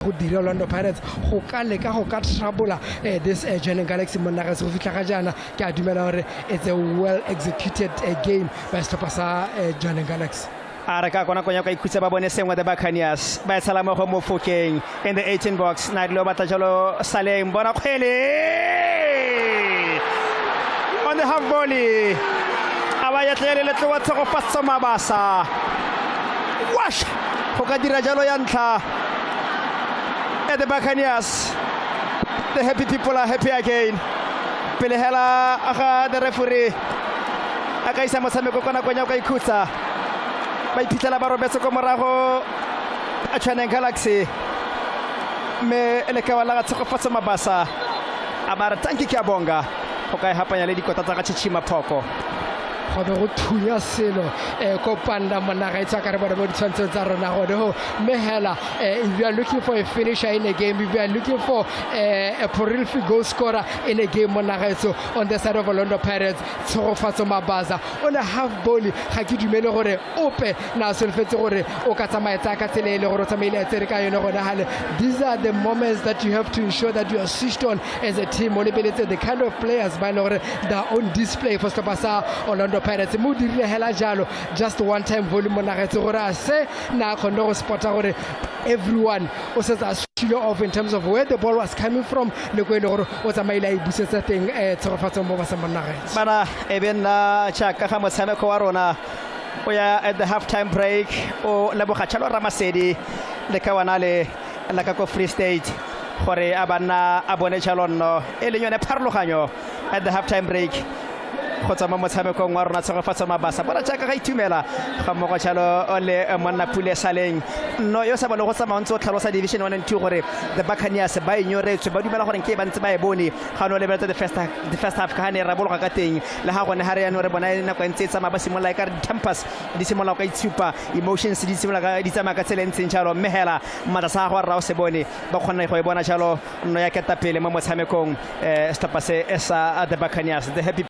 go dira Orlando Pirates go ka leka go ka trabola this Johannesburg Galaxy mona se go fitla ga jana ke a dumela hore it's a well executed game by stopper sa Johannesburg Galaxy. Araka kona konya ka ikhutsa ba bone sengwe the Buccaneers ba tsala mo go mo Fokeng in the 18 box na lo batla jalo Saleng bona kgwele on the half volley abaya tlele le tlowa tsego fast Mabasa wash go ka dira jalo ya ntla at the Buccaneers. The happy people are happy again. Pele hela aga the referee aga isa motshameko kona konya ka ikhutsa ba iphitlhela ba robetse ko morago a Johannesburg Galaxy me le ka wala ga tshegofatsa Mabasa a mara tanki ke a bonga go ka hapanya le dikota tsa ga Chichima Phoko go be go thuya selo ko panda mona ga itsa ka re bona mo ditshwantsho tsa rona go ho mehela if you are looking for a finisher in a game, if you are looking for a prolific goal scorer in a game mona ga itso on the side of Orlando Pirates tshegofatsa Mabasa on a half volley ga ke dumele gore ope na se lefetse gore o ka tsamaya tsa ka tsele le gore o tsamaile tsere ka yone gona hale. These are the moments that you have to ensure that you are switched on as a team. Mo lebeletse the kind of players ba le gore they are on display for Mabasa Orlando Pirates mo dirile hela jalo just one time volume mona ga itse gore a se na khone go spotta gore everyone o se tsa switch off in terms of where the ball was coming from le go ile gore o tsamaile a ibusetsa teng tshegofatsa mo ba sa mona ga itse bana e benna chaka ga motshameko wa rona o ya at the half time break o leboga tshalo Ramasedi le ka wana le la ka ko Free State gore a bana a bone tshalono e le yone pharologanyo at the half time break go tsama motshameko wa rona tshegofatsa Mabasa bona tshaka ga itumela ga mo go tshalo ole monna Pule Saleng no yo sa bana go tsama ntse o tlhalosa division 1 and 2 gore the Buccaneers ba inyoretswe ba dumela gore ke ba ntse ba e bone ga no lebeletse the first half ka ne ra bologa ka teng le ga gone ha re ya no re bona ena go ntse tsama ba simola ka campus di simola ka itshupa emotions di simola ka di tsama ka tselentseng jalo mehela matsa go ra o se bone ba khona go e bona jalo no ya keta pele mo motshamekong stopase esa the Buccaneers the happy